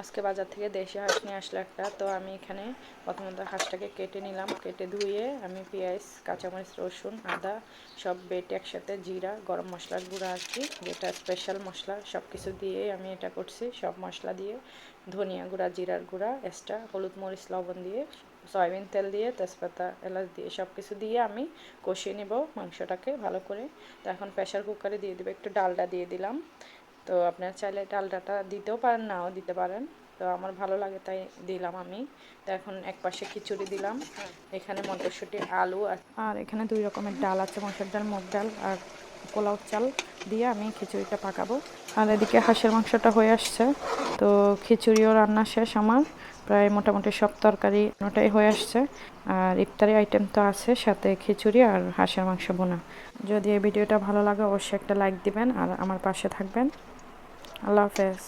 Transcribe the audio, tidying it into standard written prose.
আজকে বাজার থেকে দেশি হাঁস নিয়ে আসলো একটা। তো আমি এখানে প্রথমত হাঁসটাকে কেটে নিলাম, কেটে ধুয়ে আমি পেঁয়াজ, কাঁচামরিচ, রসুন, আদা সব বেটে একসাথে, জিরা, গরম মশলার গুঁড়া আর কি, যেটা স্পেশাল মশলা, সব কিছু দিয়ে আমি এটা করছি। সব মশলা দিয়ে, ধনিয়া গুঁড়া, জিরার গুঁড়া এক্সট্রা, হলুদ মরিচ লবণ দিয়ে, সয়াবিন তেল দিয়ে, তেজপাতা এলাচ দিয়ে সব কিছু দিয়ে আমি কষিয়ে নেব মাংসটাকে ভালো করে। তো এখন প্রেশার কুকারে দিয়ে দেবো, একটু ডালডা দিয়ে দিলাম। তো আপনারা চাইলে ডালডাটা দিতেও পারেন, নাও দিতে পারেন। তো আমার ভালো লাগে তাই দিলাম আমি। তো এখন এক পাশে খিচুড়ি দিলাম, এখানে মটরশুঁটি, আলু আর এখানে 2 রকমের ডাল আছে, মসুর ডাল, মুগ ডাল আর পোলাও চাল দিয়ে আমি খিচুড়িটা পাকাবো। আর এদিকে হাঁসের মাংসটা হয়ে আসছে। তো খিচুড়িও রান্না শেষ আমার, প্রায় মোটামুটি সব তরকারি ওটাই হয়ে আসছে। আর ইফতারি আইটেম তো আছে, সাথে খিচুড়ি আর হাঁসের মাংস বোনা। যদি এই ভিডিওটা ভালো লাগে অবশ্যই একটা লাইক দিবেন আর আমার পাশে থাকবেন। আল্লাহ হাফেজ।